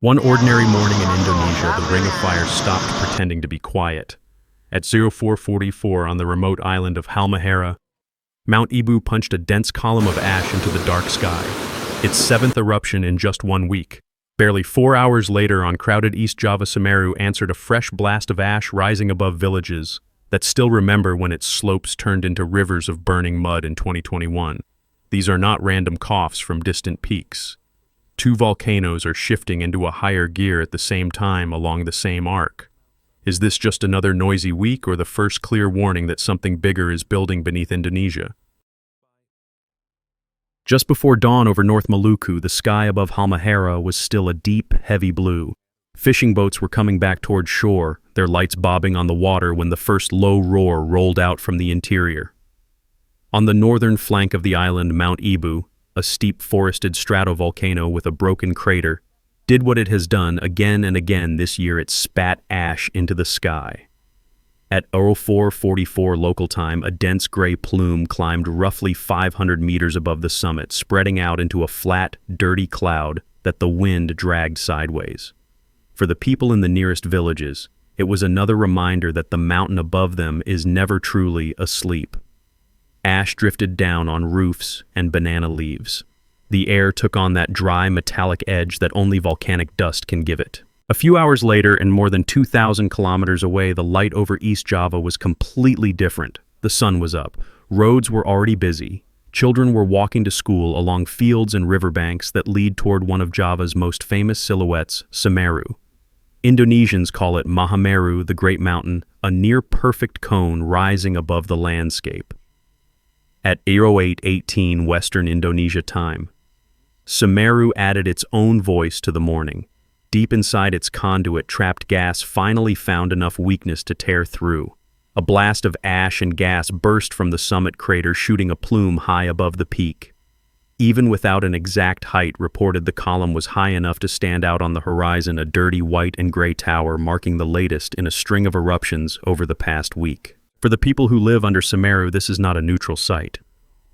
One ordinary morning in Indonesia, the ring of fire stopped pretending to be quiet. At 0444 on the remote island of Halmahera, Mount Ibu punched a dense column of ash into the dark sky, its seventh eruption in just 1 week. Barely 4 hours later, on crowded East Java, Semeru answered a fresh blast of ash rising above villages that still remember when its slopes turned into rivers of burning mud in 2021. These are not random coughs from distant peaks. 2 volcanoes are shifting into a higher gear at the same time along the same arc. Is this just another noisy week or the first clear warning that something bigger is building beneath Indonesia? Just before dawn over North Maluku, the sky above Halmahera was still a deep, heavy blue. Fishing boats were coming back toward shore, their lights bobbing on the water when the first low roar rolled out from the interior. On the northern flank of the island, Mount Ibu, a steep forested stratovolcano with a broken crater, did what it has done again and again this year. It spat ash into the sky. At 0444 local time, a dense gray plume climbed roughly 500 meters above the summit, spreading out into a flat, dirty cloud that the wind dragged sideways. For the people in the nearest villages, it was another reminder that the mountain above them is never truly asleep. Ash drifted down on roofs and banana leaves. The air took on that dry, metallic edge that only volcanic dust can give it. A few hours later, and more than 2,000 kilometers away, the light over East Java was completely different. The sun was up. Roads were already busy. Children were walking to school along fields and riverbanks that lead toward one of Java's most famous silhouettes, Semeru. Indonesians call it Mahameru, the Great Mountain, a near-perfect cone rising above the landscape. At 08:18 Western Indonesia time, Semeru added its own voice to the morning. Deep inside its conduit, trapped gas finally found enough weakness to tear through. A blast of ash and gas burst from the summit crater, shooting a plume high above the peak. Even without an exact height reported, the column was high enough to stand out on the horizon, a dirty white and gray tower marking the latest in a string of eruptions over the past week. For the people who live under Semeru, this is not a neutral sight.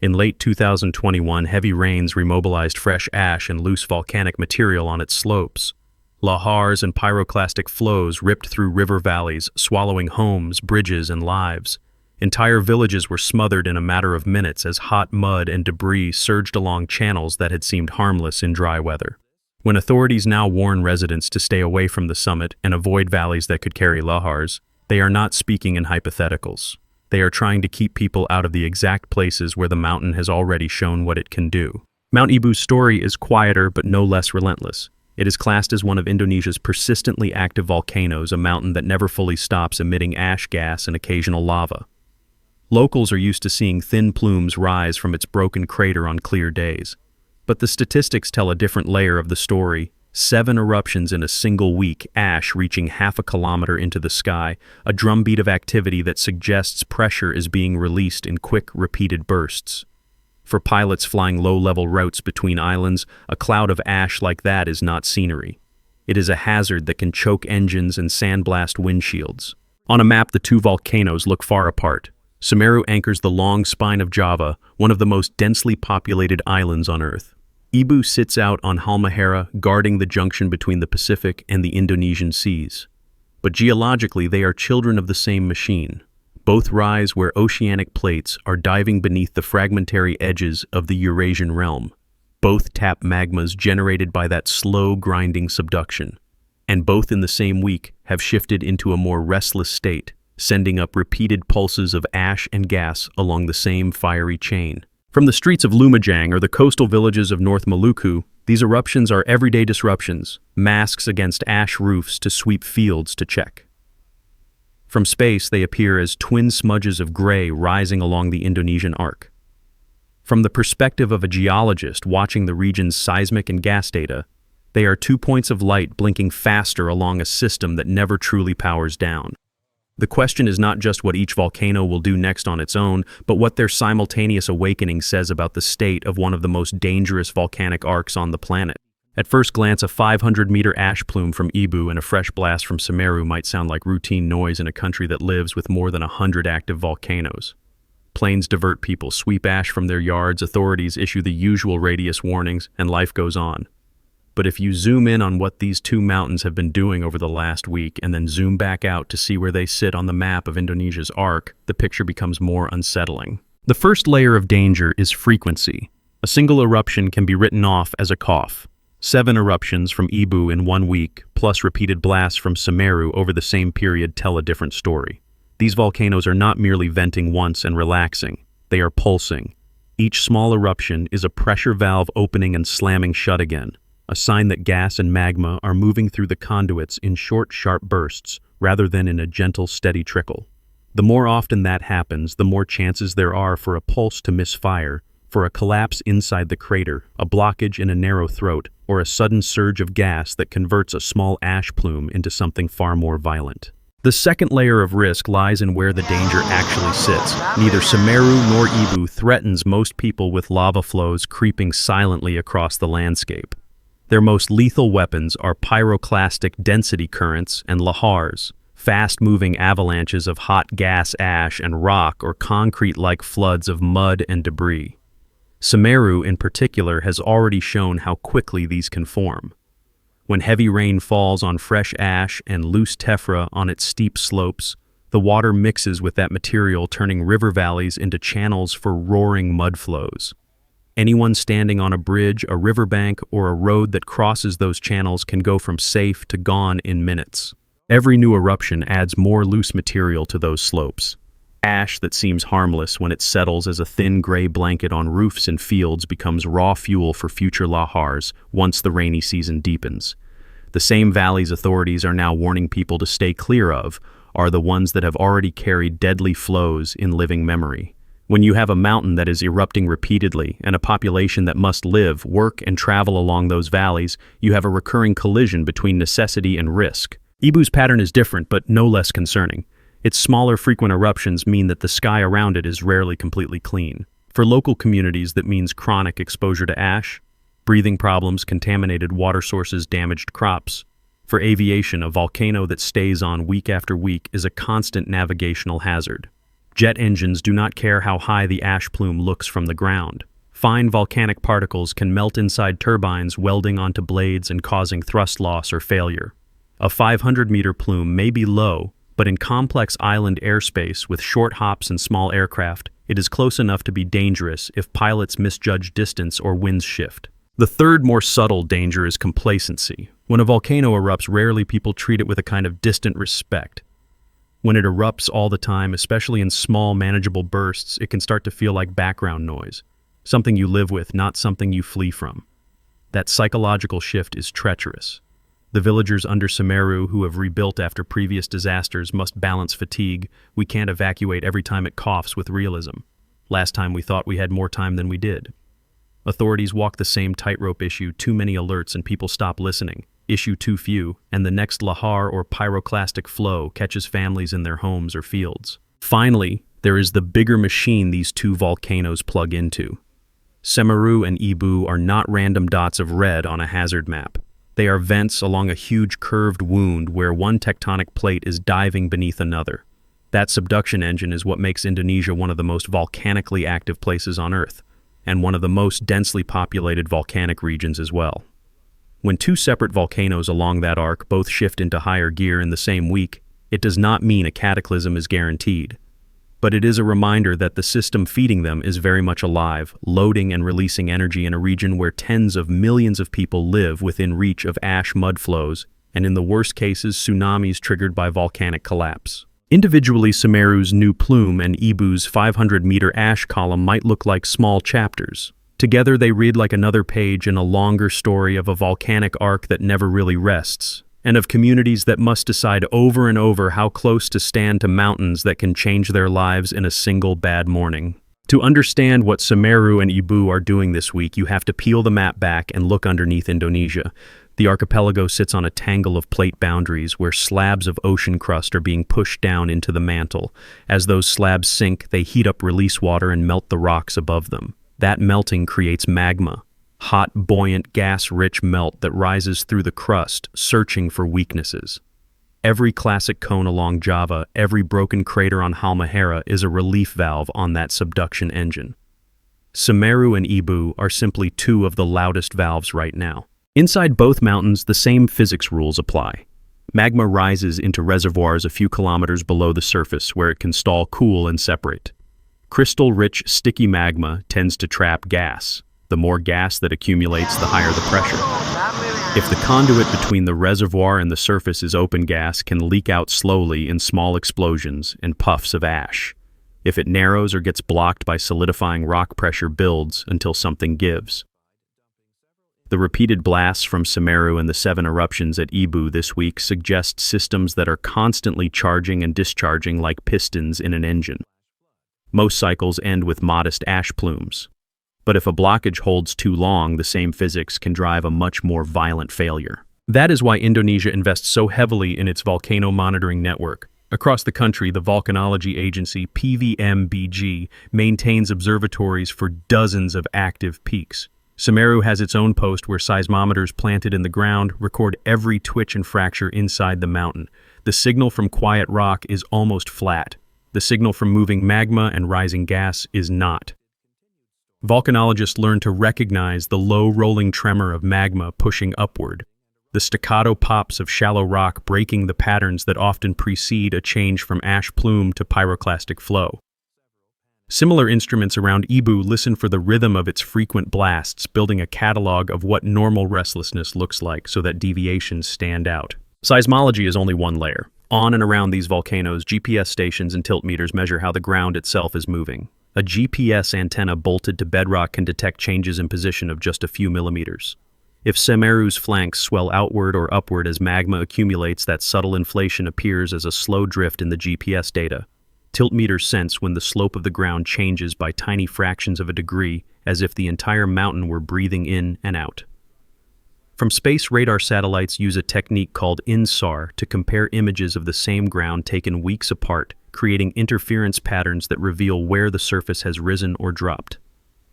In late 2021, heavy rains remobilized fresh ash and loose volcanic material on its slopes. Lahars and pyroclastic flows ripped through river valleys, swallowing homes, bridges, and lives. Entire villages were smothered in a matter of minutes as hot mud and debris surged along channels that had seemed harmless in dry weather. When authorities now warn residents to stay away from the summit and avoid valleys that could carry lahars, they are not speaking in hypotheticals. They are trying to keep people out of the exact places where the mountain has already shown what it can do. Mount Ibu's story is quieter but no less relentless. It is classed as one of Indonesia's persistently active volcanoes, a mountain that never fully stops emitting ash gas and occasional lava. Locals are used to seeing thin plumes rise from its broken crater on clear days. But the statistics tell a different layer of the story. 7 eruptions in a single week, ash reaching half a kilometer into the sky, a drumbeat of activity that suggests pressure is being released in quick, repeated bursts. For pilots flying low-level routes between islands, a cloud of ash like that is not scenery. It is a hazard that can choke engines and sandblast windshields. On a map, the 2 volcanoes look far apart. Semeru anchors the long spine of Java, one of the most densely populated islands on Earth. Ibu sits out on Halmahera, guarding the junction between the Pacific and the Indonesian seas. But geologically, they are children of the same machine. Both rise where oceanic plates are diving beneath the fragmentary edges of the Eurasian realm. Both tap magmas generated by that slow, grinding subduction. And both in the same week have shifted into a more restless state, sending up repeated pulses of ash and gas along the same fiery chain. From the streets of Lumajang or the coastal villages of North Maluku, these eruptions are everyday disruptions, masks against ash roofs to sweep fields to check. From space, they appear as twin smudges of gray rising along the Indonesian arc. From the perspective of a geologist watching the region's seismic and gas data, they are 2 points of light blinking faster along a system that never truly powers down. The question is not just what each volcano will do next on its own, but what their simultaneous awakening says about the state of one of the most dangerous volcanic arcs on the planet. At first glance, a 500-meter ash plume from Ibu and a fresh blast from Semeru might sound like routine noise in a country that lives with more than 100 active volcanoes. Planes divert people, sweep ash from their yards, authorities issue the usual radius warnings, and life goes on. But if you zoom in on what these two mountains have been doing over the last week and then zoom back out to see where they sit on the map of Indonesia's arc, the picture becomes more unsettling. The first layer of danger is frequency. A single eruption can be written off as a cough. 7 eruptions from Ibu in 1 week, plus repeated blasts from Semeru over the same period tell a different story. These volcanoes are not merely venting once and relaxing. They are pulsing. Each small eruption is a pressure valve opening and slamming shut again, a sign that gas and magma are moving through the conduits in short, sharp bursts, rather than in a gentle, steady trickle. The more often that happens, the more chances there are for a pulse to misfire, for a collapse inside the crater, a blockage in a narrow throat, or a sudden surge of gas that converts a small ash plume into something far more violent. The second layer of risk lies in where the danger actually sits. Neither Semeru nor Ibu threatens most people with lava flows creeping silently across the landscape. Their most lethal weapons are pyroclastic density currents and lahars, fast-moving avalanches of hot gas ash and rock or concrete-like floods of mud and debris. Semeru, in particular, has already shown how quickly these can form. When heavy rain falls on fresh ash and loose tephra on its steep slopes, the water mixes with that material, turning river valleys into channels for roaring mud flows. Anyone standing on a bridge, a riverbank, or a road that crosses those channels can go from safe to gone in minutes. Every new eruption adds more loose material to those slopes. Ash that seems harmless when it settles as a thin gray blanket on roofs and fields becomes raw fuel for future lahars once the rainy season deepens. The same valleys authorities are now warning people to stay clear of are the ones that have already carried deadly flows in living memory. When you have a mountain that is erupting repeatedly and a population that must live, work, and travel along those valleys, you have a recurring collision between necessity and risk. Ibu's pattern is different, but no less concerning. Its smaller, frequent eruptions mean that the sky around it is rarely completely clean. For local communities, that means chronic exposure to ash, breathing problems, contaminated water sources, damaged crops. For aviation, a volcano that stays on week after week is a constant navigational hazard. Jet engines do not care how high the ash plume looks from the ground. Fine volcanic particles can melt inside turbines, welding onto blades and causing thrust loss or failure. A 500-meter plume may be low, but in complex island airspace with short hops and small aircraft, it is close enough to be dangerous if pilots misjudge distance or winds shift. The third, more subtle danger is complacency. When a volcano erupts, rarely people treat it with a kind of distant respect. When it erupts all the time, especially in small, manageable bursts, it can start to feel like background noise, something you live with, not something you flee from. That psychological shift is treacherous. The villagers under Semeru who have rebuilt after previous disasters must balance fatigue. We can't evacuate every time it coughs with realism. Last time we thought we had more time than we did. Authorities walk the same tightrope: issue too many alerts and people stop listening. Issue too few, and the next lahar or pyroclastic flow catches families in their homes or fields. Finally, there is the bigger machine these two volcanoes plug into. Semeru and Ibu are not random dots of red on a hazard map. They are vents along a huge curved wound where one tectonic plate is diving beneath another. That subduction engine is what makes Indonesia one of the most volcanically active places on Earth, and one of the most densely populated volcanic regions as well. When two separate volcanoes along that arc both shift into higher gear in the same week, it does not mean a cataclysm is guaranteed. But it is a reminder that the system feeding them is very much alive, loading and releasing energy in a region where tens of millions of people live within reach of ash mud flows, and in the worst cases, tsunamis triggered by volcanic collapse. Individually, Semeru's new plume and Ibu's 500-meter ash column might look like small chapters. Together, they read like another page in a longer story of a volcanic arc that never really rests, and of communities that must decide over and over how close to stand to mountains that can change their lives in a single bad morning. To understand what Semeru and Ibu are doing this week, you have to peel the map back and look underneath Indonesia. The archipelago sits on a tangle of plate boundaries where slabs of ocean crust are being pushed down into the mantle. As those slabs sink, they heat up release water and melt the rocks above them. That melting creates magma. Hot, buoyant, gas-rich melt that rises through the crust, searching for weaknesses. Every classic cone along Java, every broken crater on Halmahera is a relief valve on that subduction engine. Semeru and Ibu are simply two of the loudest valves right now. Inside both mountains, the same physics rules apply. Magma rises into reservoirs a few kilometers below the surface where it can stall, cool, and separate. Crystal-rich, sticky magma tends to trap gas. The more gas that accumulates, the higher the pressure. If the conduit between the reservoir and the surface is open, gas can leak out slowly in small explosions and puffs of ash. If it narrows or gets blocked by solidifying rock, pressure builds until something gives. The repeated blasts from Semeru and the 7 eruptions at Ibu this week suggest systems that are constantly charging and discharging like pistons in an engine. Most cycles end with modest ash plumes. But if a blockage holds too long, the same physics can drive a much more violent failure. That is why Indonesia invests so heavily in its volcano monitoring network. Across the country, the volcanology agency PVMBG maintains observatories for dozens of active peaks. Semeru has its own post where seismometers planted in the ground record every twitch and fracture inside the mountain. The signal from quiet rock is almost flat. The signal from moving magma and rising gas is not. Volcanologists learn to recognize the low rolling tremor of magma pushing upward, the staccato pops of shallow rock breaking the patterns that often precede a change from ash plume to pyroclastic flow. Similar instruments around Ibu listen for the rhythm of its frequent blasts, building a catalog of what normal restlessness looks like so that deviations stand out. Seismology is only one layer. On and around these volcanoes, GPS stations and tiltmeters measure how the ground itself is moving. A GPS antenna bolted to bedrock can detect changes in position of just a few millimeters. If Semeru's flanks swell outward or upward as magma accumulates, that subtle inflation appears as a slow drift in the GPS data. Tiltmeters sense when the slope of the ground changes by tiny fractions of a degree, as if the entire mountain were breathing in and out. From space, radar satellites use a technique called INSAR to compare images of the same ground taken weeks apart, creating interference patterns that reveal where the surface has risen or dropped.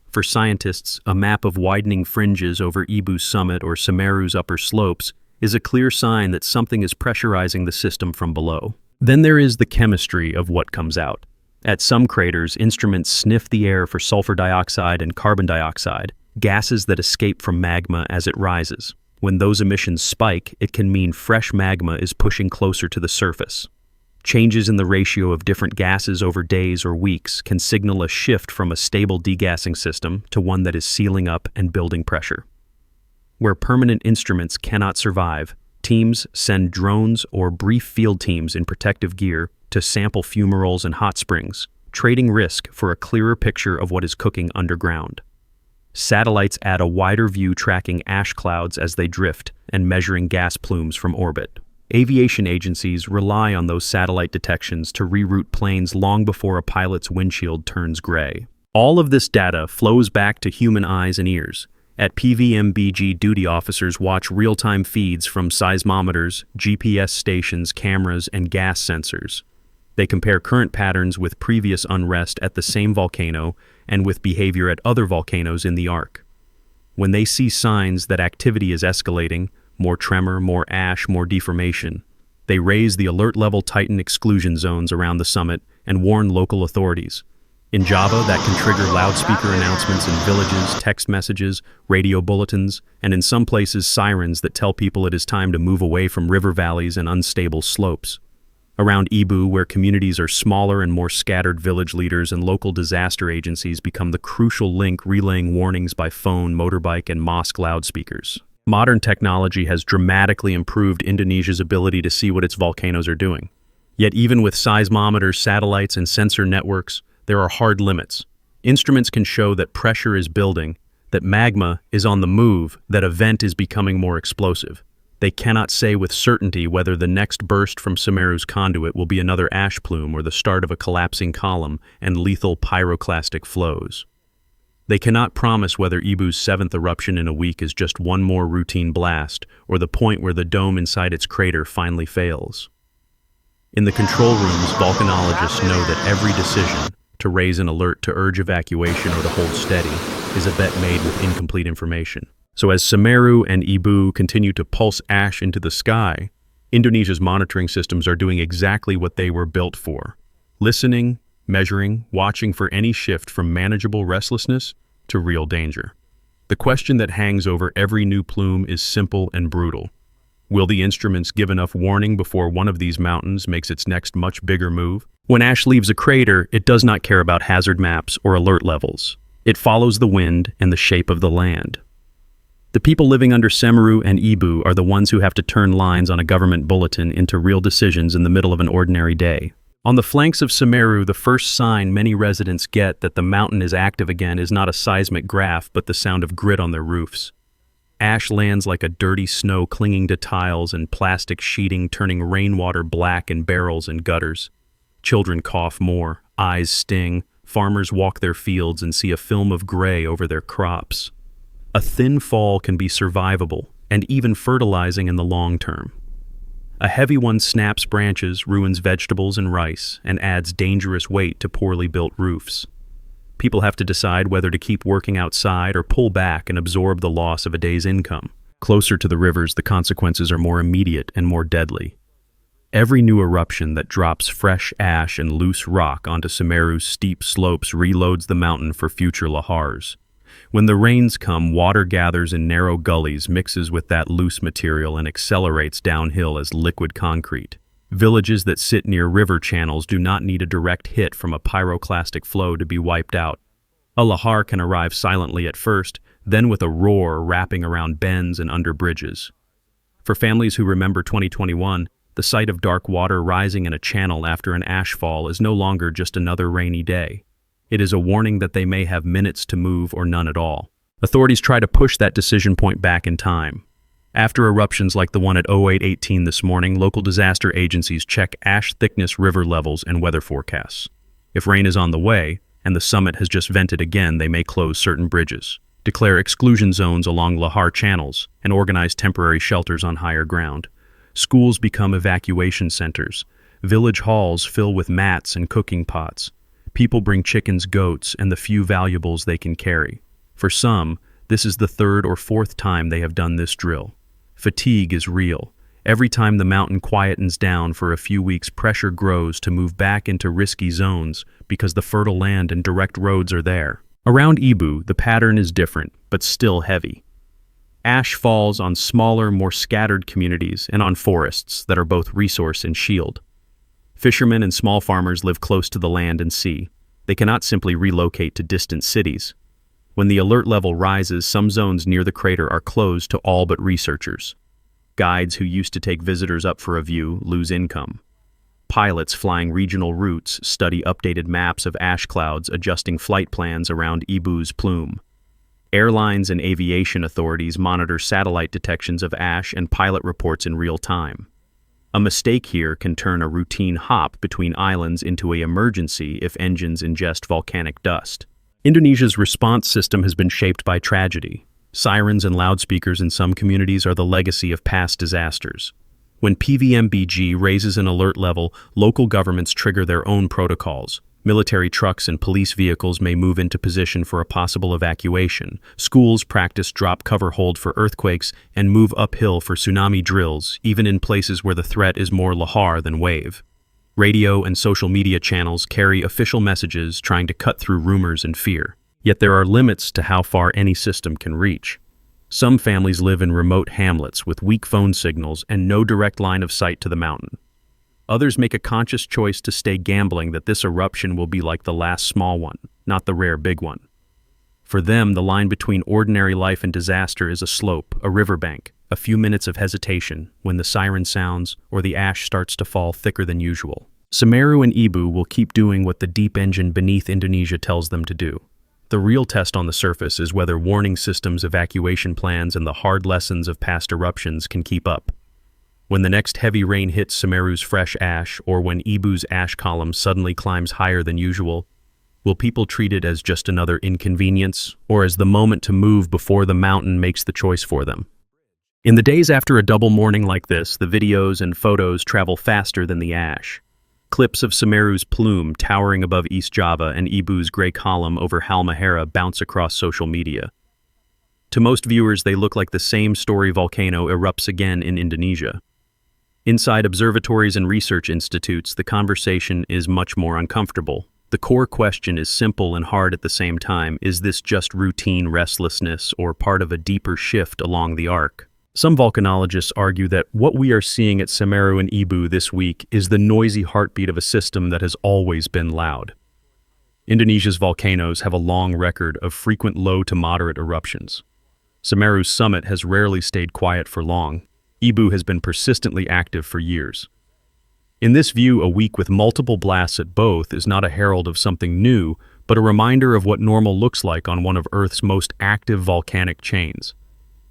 For scientists, a map of widening fringes over Ibu's summit or Semeru's upper slopes is a clear sign that something is pressurizing the system from below. Then there is the chemistry of what comes out. At some craters, instruments sniff the air for sulfur dioxide and carbon dioxide, gases that escape from magma as it rises. When those emissions spike, it can mean fresh magma is pushing closer to the surface. Changes in the ratio of different gases over days or weeks can signal a shift from a stable degassing system to one that is sealing up and building pressure. Where permanent instruments cannot survive, teams send drones or brief field teams in protective gear to sample fumaroles and hot springs, trading risk for a clearer picture of what is cooking underground. Satellites add a wider view, tracking ash clouds as they drift and measuring gas plumes from orbit. Aviation agencies rely on those satellite detections to reroute planes long before a pilot's windshield turns gray. All of this data flows back to human eyes and ears. At PVMBG, duty officers watch real-time feeds from seismometers, GPS stations, cameras, and gas sensors. They compare current patterns with previous unrest at the same volcano and with behavior at other volcanoes in the arc. When they see signs that activity is escalating, more tremor, more ash, more deformation, they raise the alert level, tighten exclusion zones around the summit, and warn local authorities. In Java, that can trigger loudspeaker announcements in villages, text messages, radio bulletins, and in some places sirens that tell people it is time to move away from river valleys and unstable slopes. Around Ibu, where communities are smaller and more scattered, village leaders and local disaster agencies become the crucial link, relaying warnings by phone, motorbike, and mosque loudspeakers. Modern technology has dramatically improved Indonesia's ability to see what its volcanoes are doing. Yet even with seismometers, satellites, and sensor networks, there are hard limits. Instruments can show that pressure is building, that magma is on the move, that a vent is becoming more explosive. They cannot say with certainty whether the next burst from Semeru's conduit will be another ash plume or the start of a collapsing column and lethal pyroclastic flows. They cannot promise whether Ibu's 7th eruption in a week is just one more routine blast or the point where the dome inside its crater finally fails. In the control rooms, volcanologists know that every decision, to raise an alert, to urge evacuation, or to hold steady, is a bet made with incomplete information. So as Semeru and Ibu continue to pulse ash into the sky, Indonesia's monitoring systems are doing exactly what they were built for: listening, measuring, watching for any shift from manageable restlessness to real danger. The question that hangs over every new plume is simple and brutal. Will the instruments give enough warning before one of these mountains makes its next much bigger move? When ash leaves a crater, it does not care about hazard maps or alert levels. It follows the wind and the shape of the land. The people living under Semeru and Ibu are the ones who have to turn lines on a government bulletin into real decisions in the middle of an ordinary day. On the flanks of Semeru, the first sign many residents get that the mountain is active again is not a seismic graph, but the sound of grit on their roofs. Ash lands like a dirty snow clinging to tiles and plastic sheeting, turning rainwater black in barrels and gutters. Children cough more, eyes sting, farmers walk their fields and see a film of gray over their crops. A thin fall can be survivable and even fertilizing in the long term. A heavy one snaps branches, ruins vegetables and rice, and adds dangerous weight to poorly built roofs. People have to decide whether to keep working outside or pull back and absorb the loss of a day's income. Closer to the rivers, the consequences are more immediate and more deadly. Every new eruption that drops fresh ash and loose rock onto Semeru's steep slopes reloads the mountain for future lahars. When the rains come, water gathers in narrow gullies, mixes with that loose material, and accelerates downhill as liquid concrete. Villages that sit near river channels do not need a direct hit from a pyroclastic flow to be wiped out. A lahar can arrive silently at first, then with a roar wrapping around bends and under bridges. For families who remember 2021, the sight of dark water rising in a channel after an ashfall is no longer just another rainy day. It is a warning that they may have minutes to move or none at all. Authorities try to push that decision point back in time. After eruptions like the one at 0818 this morning, local disaster agencies check ash thickness, river levels, and weather forecasts. If rain is on the way, and the summit has just vented again, they may close certain bridges, declare exclusion zones along lahar channels, and organize temporary shelters on higher ground. Schools become evacuation centers. Village halls fill with mats and cooking pots. People bring chickens, goats, and the few valuables they can carry. For some, this is the third or fourth time they have done this drill. Fatigue is real. Every time the mountain quietens down for a few weeks, pressure grows to move back into risky zones because the fertile land and direct roads are there. Around Ibu, the pattern is different, but still heavy. Ash falls on smaller, more scattered communities and on forests that are both resource and shield. Fishermen and small farmers live close to the land and sea. They cannot simply relocate to distant cities. When the alert level rises, some zones near the crater are closed to all but researchers. Guides who used to take visitors up for a view lose income. Pilots flying regional routes study updated maps of ash clouds, adjusting flight plans around Ibu's plume. Airlines and aviation authorities monitor satellite detections of ash and pilot reports in real time. A mistake here can turn a routine hop between islands into an emergency if engines ingest volcanic dust. Indonesia's response system has been shaped by tragedy. Sirens and loudspeakers in some communities are the legacy of past disasters. When PVMBG raises an alert level, local governments trigger their own protocols. Military trucks and police vehicles may move into position for a possible evacuation. Schools practice drop cover hold for earthquakes and move uphill for tsunami drills, even in places where the threat is more lahar than wave. Radio and social media channels carry official messages trying to cut through rumors and fear. Yet there are limits to how far any system can reach. Some families live in remote hamlets with weak phone signals and no direct line of sight to the mountain. Others make a conscious choice to stay gambling that this eruption will be like the last small one, not the rare big one. For them, the line between ordinary life and disaster is a slope, a riverbank, a few minutes of hesitation when the siren sounds or the ash starts to fall thicker than usual. Semeru and Ibu will keep doing what the deep engine beneath Indonesia tells them to do. The real test on the surface is whether warning systems, evacuation plans, and the hard lessons of past eruptions can keep up. When the next heavy rain hits Semeru's fresh ash, or when Ibu's ash column suddenly climbs higher than usual, will people treat it as just another inconvenience, or as the moment to move before the mountain makes the choice for them? In the days after a double morning like this, the videos and photos travel faster than the ash. Clips of Semeru's plume towering above East Java and Ibu's gray column over Halmahera bounce across social media. To most viewers, they look like the same story volcano erupts again in Indonesia. Inside observatories and research institutes, the conversation is much more uncomfortable. The core question is simple and hard at the same time. Is this just routine restlessness or part of a deeper shift along the arc? Some volcanologists argue that what we are seeing at Semeru and Ibu this week is the noisy heartbeat of a system that has always been loud. Indonesia's volcanoes have a long record of frequent low to moderate eruptions. Semeru's summit has rarely stayed quiet for long. Ibu has been persistently active for years. In this view, a week with multiple blasts at both is not a herald of something new, but a reminder of what normal looks like on one of Earth's most active volcanic chains.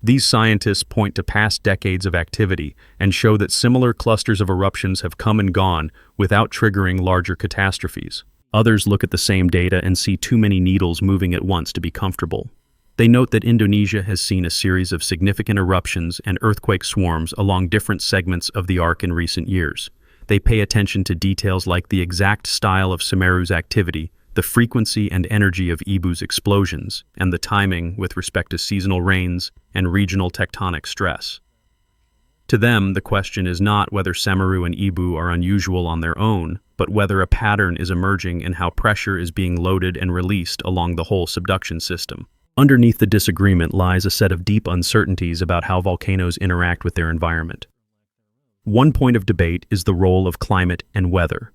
These scientists point to past decades of activity and show that similar clusters of eruptions have come and gone without triggering larger catastrophes. Others look at the same data and see too many needles moving at once to be comfortable. They note that Indonesia has seen a series of significant eruptions and earthquake swarms along different segments of the arc in recent years. They pay attention to details like the exact style of Semeru's activity, the frequency and energy of Ibu's explosions, and the timing with respect to seasonal rains and regional tectonic stress. To them, the question is not whether Semeru and Ibu are unusual on their own, but whether a pattern is emerging in how pressure is being loaded and released along the whole subduction system. Underneath the disagreement lies a set of deep uncertainties about how volcanoes interact with their environment. One point of debate is the role of climate and weather.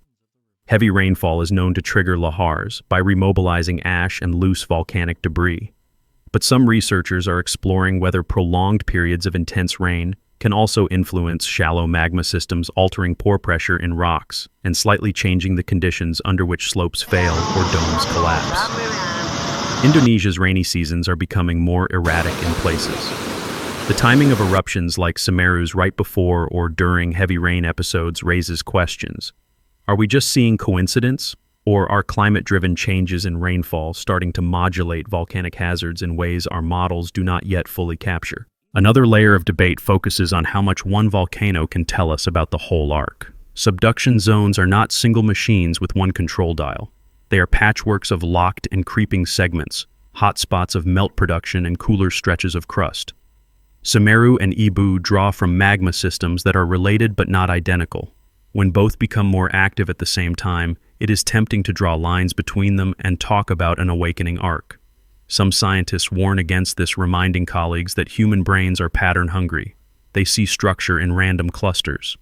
Heavy rainfall is known to trigger lahars by remobilizing ash and loose volcanic debris. But some researchers are exploring whether prolonged periods of intense rain can also influence shallow magma systems, altering pore pressure in rocks and slightly changing the conditions under which slopes fail or domes collapse. Indonesia's rainy seasons are becoming more erratic in places. The timing of eruptions like Semeru's right before or during heavy rain episodes raises questions. Are we just seeing coincidence, or are climate-driven changes in rainfall starting to modulate volcanic hazards in ways our models do not yet fully capture? Another layer of debate focuses on how much one volcano can tell us about the whole arc. Subduction zones are not single machines with one control dial. They are patchworks of locked and creeping segments, hotspots of melt production and cooler stretches of crust. Semeru and Ibu draw from magma systems that are related but not identical. When both become more active at the same time, it is tempting to draw lines between them and talk about an awakening arc. Some scientists warn against this, reminding colleagues that human brains are pattern-hungry. They see structure in random clusters.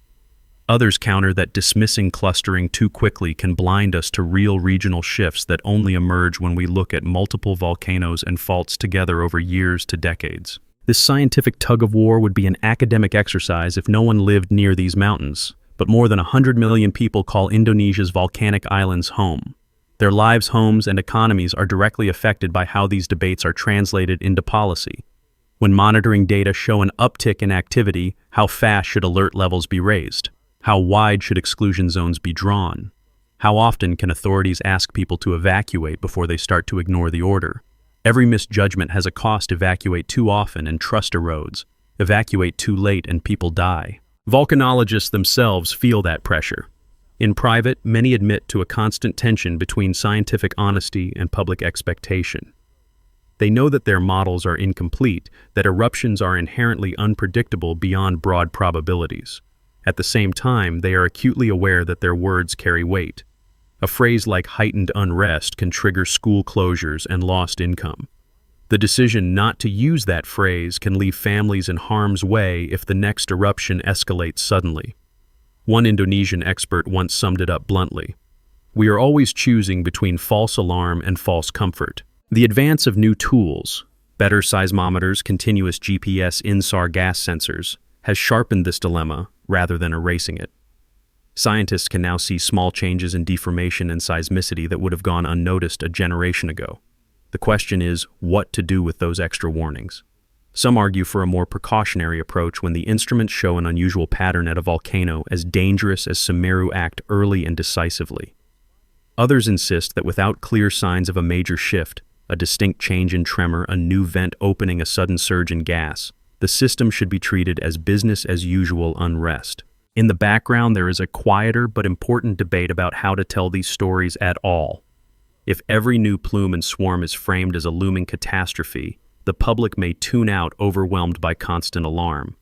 Others counter that dismissing clustering too quickly can blind us to real regional shifts that only emerge when we look at multiple volcanoes and faults together over years to decades. This scientific tug-of-war would be an academic exercise if no one lived near these mountains. But more than 100 million people call Indonesia's volcanic islands home. Their lives, homes, and economies are directly affected by how these debates are translated into policy. When monitoring data show an uptick in activity, how fast should alert levels be raised? How wide should exclusion zones be drawn? How often can authorities ask people to evacuate before they start to ignore the order? Every misjudgment has a cost. Evacuate too often and trust erodes. Evacuate too late and people die. Volcanologists themselves feel that pressure. In private, many admit to a constant tension between scientific honesty and public expectation. They know that their models are incomplete, that eruptions are inherently unpredictable beyond broad probabilities. At the same time, they are acutely aware that their words carry weight. A phrase like heightened unrest can trigger school closures and lost income. The decision not to use that phrase can leave families in harm's way if the next eruption escalates suddenly. One Indonesian expert once summed it up bluntly. We are always choosing between false alarm and false comfort. The advance of new tools, better seismometers, continuous GPS INSAR gas sensors, has sharpened this dilemma rather than erasing it. Scientists can now see small changes in deformation and seismicity that would have gone unnoticed a generation ago. The question is, what to do with those extra warnings? Some argue for a more precautionary approach when the instruments show an unusual pattern at a volcano as dangerous as Semeru act early and decisively. Others insist that without clear signs of a major shift, a distinct change in tremor, a new vent opening, a sudden surge in gas, the system should be treated as business as usual unrest. In the background, there is a quieter but important debate about how to tell these stories at all. If every new plume and swarm is framed as a looming catastrophe, the public may tune out, overwhelmed by constant alarm.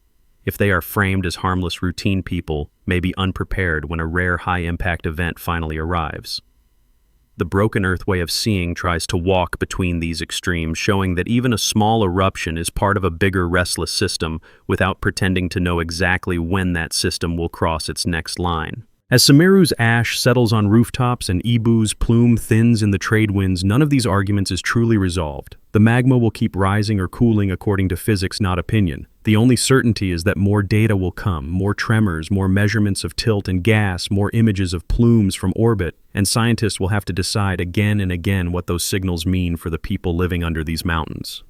If they are framed as harmless routine, people may be unprepared when a rare high-impact event finally arrives. The broken Earth way of seeing tries to walk between these extremes, showing that even a small eruption is part of a bigger restless system without pretending to know exactly when that system will cross its next line. As Semeru's ash settles on rooftops and Ibu's plume thins in the trade winds, none of these arguments is truly resolved. The magma will keep rising or cooling according to physics, not opinion. The only certainty is that more data will come, more tremors, more measurements of tilt and gas, more images of plumes from orbit, and scientists will have to decide again and again what those signals mean for the people living under these mountains.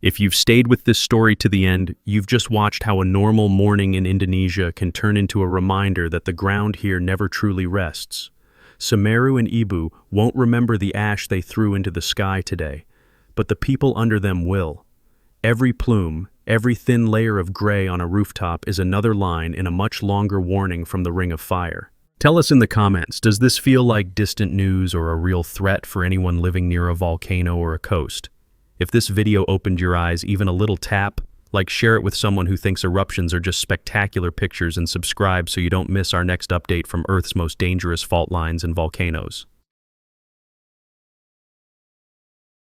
If you've stayed with this story to the end, you've just watched how a normal morning in Indonesia can turn into a reminder that the ground here never truly rests. Semeru and Ibu won't remember the ash they threw into the sky today, but the people under them will. Every plume, every thin layer of gray on a rooftop is another line in a much longer warning from the Ring of Fire. Tell us in the comments, does this feel like distant news or a real threat for anyone living near a volcano or a coast? If this video opened your eyes even a little, tap, share it with someone who thinks eruptions are just spectacular pictures, and subscribe so you don't miss our next update from Earth's most dangerous fault lines and volcanoes.